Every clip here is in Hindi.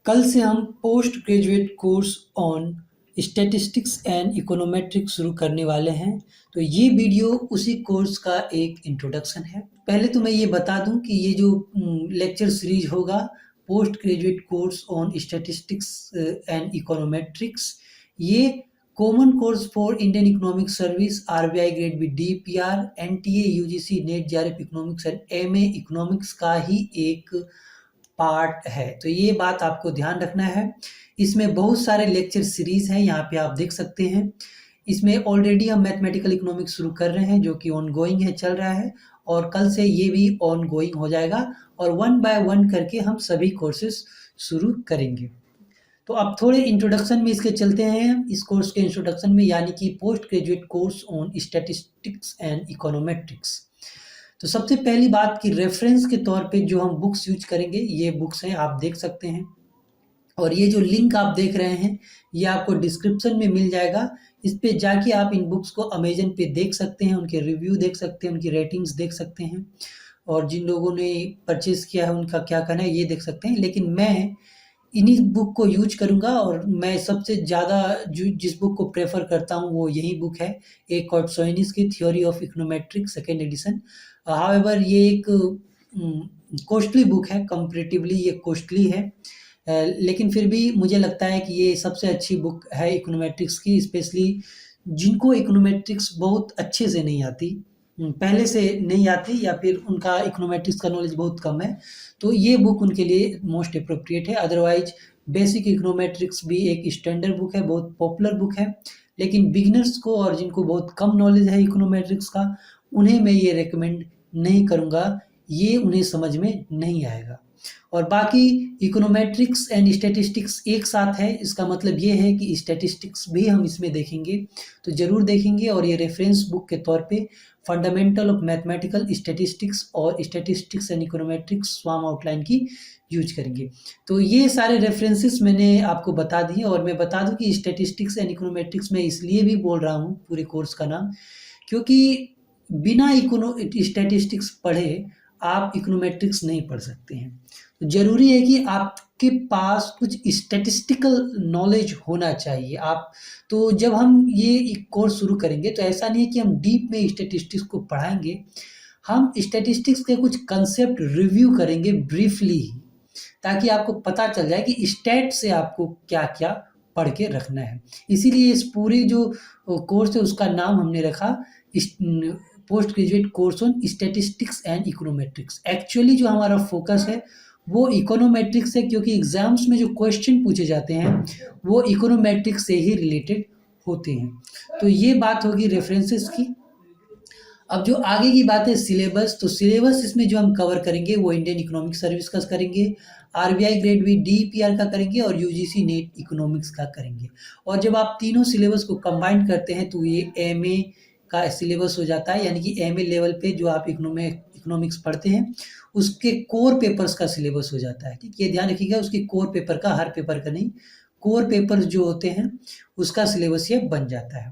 कल से हम post graduate course on statistics and econometrics शुरू करने वाले हैं। तो ये वीडियो उसी कोर्स का एक इंट्रोडक्शन है। पहले तो मैं ये बता दूं कि ये जो लेक्चर सीरीज होगा post graduate course on statistics and econometrics, ये common course for Indian economic service, RBI grade B DPR, NTA, UGC, NET, JRF economics and MA economics का ही एक पार्ट है। तो ये बात आपको ध्यान रखना है। इसमें बहुत सारे लेक्चर सीरीज हैं, यहाँ पे आप देख सकते हैं। इसमें ऑलरेडी हम मैथमेटिकल इकोनॉमिक्स शुरू कर रहे हैं जो कि ऑन गोइंग है, चल रहा है, और कल से ये भी ऑन गोइंग हो जाएगा और वन बाय वन करके हम सभी कोर्सेज शुरू करेंगे। तो अब थोड़े इंट्रोडक्शन में इसके चलते हैं, इस कोर्स के इंट्रोडक्शन में, यानी कि post graduate course on statistics and econometrics. तो सबसे पहली बात कि रेफरेंस के तौर पे जो हम बुक्स यूज करेंगे, ये बुक्स हैं, आप देख सकते हैं, और ये जो लिंक आप देख रहे हैं ये आपको डिस्क्रिप्शन में मिल जाएगा। इस पे जाके आप इन बुक्स को अमेजन पे देख सकते हैं, उनके रिव्यू देख सकते हैं, उनकी रेटिंग्स देख सकते हैं, और जिन लोगों ने परचेज किया है उनका क्या कहना है ये देख सकते हैं। लेकिन मैं इन्हीं बुक को यूज करूंगा, और मैं सबसे ज़्यादा जिस बुक को प्रेफर करता हूँ वो यही बुक है, ए कॉट्सोइनिस की theory of econometrics second edition. However ये एक कॉस्टली बुक है, कंपैरेटिवली ये कॉस्टली है, लेकिन फिर भी मुझे लगता है कि ये सबसे अच्छी बुक है इकोनोमेट्रिक्स की, स्पेशली जिनको इकोनोमेट्रिक्स बहुत अच्छे से नहीं आती, पहले से नहीं आती, या फिर उनका इकोनोमेट्रिक्स का नॉलेज बहुत कम है, तो ये बुक उनके लिए मोस्ट अप्रोप्रिएट है। अदरवाइज बेसिक इकोनोमेट्रिक्स भी एक स्टैंडर्ड बुक है, बहुत पॉपुलर बुक है, लेकिन बिगिनर्स को और जिनको बहुत कम नॉलेज है इकोनोमेट्रिक्स का, उन्हें मैं ये रेकमेंड नहीं करूँगा, ये उन्हें समझ में नहीं आएगा। और बाकी इकोनोमेट्रिक्स एंड स्टैटिस्टिक्स एक साथ है, इसका मतलब ये है कि स्टैटिस्टिक्स भी हम इसमें देखेंगे, तो ज़रूर देखेंगे, और ये रेफरेंस बुक के तौर पे फंडामेंटल ऑफ मैथमेटिकल स्टैटिस्टिक्स और स्टैटिस्टिक्स एंड इकोनोमेट्रिक्स स्वाम आउटलाइन की यूज करेंगे। तो ये सारे रेफरेंसेस मैंने आपको बता दिए, और मैं बता दूं कि स्टैटिस्टिक्स एंड इकोनोमेट्रिक्स मैं इसलिए भी बोल रहा हूँ पूरे कोर्स का नाम, क्योंकि बिना स्टैटिस्टिक्स पढ़े आप इकोनोमेट्रिक्स नहीं पढ़ सकते हैं। तो ज़रूरी है कि आपके पास कुछ स्टैटिस्टिकल नॉलेज होना चाहिए। आप तो जब हम ये कोर्स शुरू करेंगे तो ऐसा नहीं है कि हम डीप में स्टैटिस्टिक्स को पढ़ाएंगे, हम स्टैटिस्टिक्स के कुछ कंसेप्ट रिव्यू करेंगे ब्रीफली ही, ताकि आपको पता चल जाए कि स्टैट से आपको क्या क्या पढ़ के रखना है। इसीलिए इस पूरे जो कोर्स है उसका नाम हमने रखा post graduate course on statistics and econometrics. Actually जो हमारा फोकस है वो इकोनोमेट्रिक्स है, क्योंकि एग्जाम्स में जो क्वेश्चन पूछे जाते हैं वो इकोनोमेट्रिक्स से ही रिलेटेड होते हैं। तो ये बात होगी रेफरेंसेस की। अब जो आगे की बात है सिलेबस, तो सिलेबस इसमें जो हम कवर करेंगे वो इंडियन इकोनॉमिक सर्विस का करेंगे, आरबीआई ग्रेड बी डीपीआर का करेंगे, और यूजीसी नेट इकोनॉमिक्स का करेंगे। और जब आप तीनों सिलेबस को कंबाइन करते हैं तो ये एमए का सिलेबस हो जाता है, यानी कि एमए लेवल पे जो आप इकोनॉमिक्स पढ़ते हैं उसके कोर पेपर्स का सिलेबस हो जाता है। ठीक, ये ध्यान रखिएगा, उसके कोर पेपर का, हर पेपर का नहीं, कोर पेपर्स जो होते हैं उसका सिलेबस ये बन जाता है।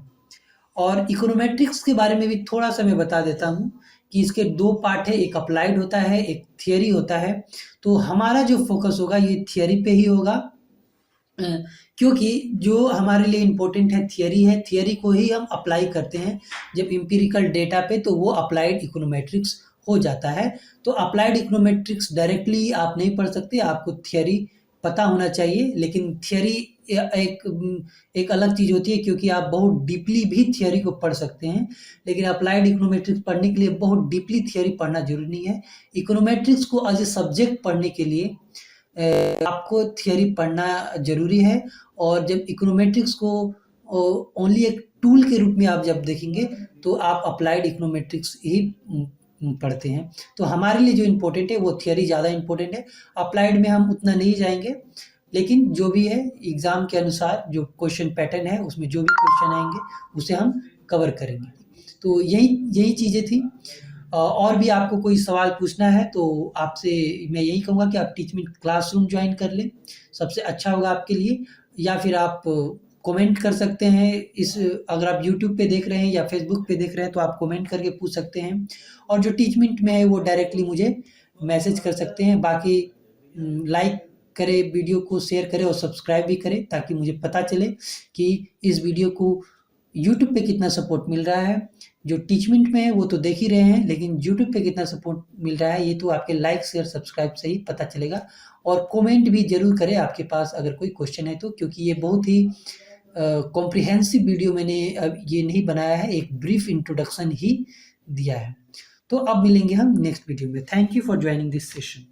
और इकोनोमेट्रिक्स के बारे में भी थोड़ा सा मैं बता देता हूँ कि इसके दो पार्ट है, एक अप्लाइड होता है, एक थियरी होता है। तो हमारा जो फोकस होगा ये थियरी पे ही होगा, क्योंकि जो हमारे लिए इम्पोर्टेंट है थियरी है, थियरी को ही हम अप्लाई करते हैं जब एम्पिरिकल डेटा पे, तो वो अप्लाइड इकोनोमेट्रिक्स हो जाता है। तो अप्लाइड इकोनोमेट्रिक्स डायरेक्टली आप नहीं पढ़ सकते, आपको थियरी पता होना चाहिए, लेकिन थियरी एक अलग चीज़ होती है, क्योंकि आप बहुत डीपली भी थियरी को पढ़ सकते हैं, लेकिन अप्लाइड इकोनोमेट्रिक्स पढ़ने के लिए बहुत डीपली थियरी पढ़ना जरूरी नहीं है। इकोनोमेट्रिक्स को एज ए सब्जेक्ट पढ़ने के लिए आपको थियरी पढ़ना ज़रूरी है, और जब इकोनोमेट्रिक्स को ओनली एक टूल के रूप में आप जब देखेंगे तो आप अप्लाइड इकोनोमेट्रिक्स ही पढ़ते हैं। तो हमारे लिए जो इम्पोर्टेंट है वो थियरी ज़्यादा इम्पोर्टेंट है, अप्लाइड में हम उतना नहीं जाएंगे, लेकिन जो भी है एग्ज़ाम के अनुसार जो क्वेश्चन पैटर्न है उसमें जो भी क्वेश्चन आएंगे उसे हम कवर करेंगे। तो यही यही चीज़ें थी। और भी आपको कोई सवाल पूछना है तो आपसे मैं यही कहूँगा कि आप टीचमेंट क्लासरूम ज्वाइन कर लें, सबसे अच्छा होगा आपके लिए, या फिर आप कमेंट कर सकते हैं। इस अगर आप यूट्यूब पे देख रहे हैं या फेसबुक पे देख रहे हैं तो आप कमेंट करके पूछ सकते हैं, और जो टीचमेंट में है वो डायरेक्टली मुझे मैसेज कर सकते हैं। बाकी लाइक करें, वीडियो को शेयर करें और सब्सक्राइब भी करें ताकि मुझे पता चले कि इस वीडियो को यूट्यूब पे कितना सपोर्ट मिल रहा है। जो टीचमेंट में है वो तो देख ही रहे हैं, लेकिन यूट्यूब पे कितना सपोर्ट मिल रहा है ये तो आपके लाइक, शेयर, सब्सक्राइब से ही पता चलेगा। और कमेंट भी ज़रूर करें आपके पास अगर कोई क्वेश्चन है तो, क्योंकि ये बहुत ही कॉम्प्रिहेंसिव वीडियो मैंने अब ये नहीं बनाया है, एक ब्रीफ इंट्रोडक्शन ही दिया है। तो अब मिलेंगे हम नेक्स्ट वीडियो में। Thank you for joining this session.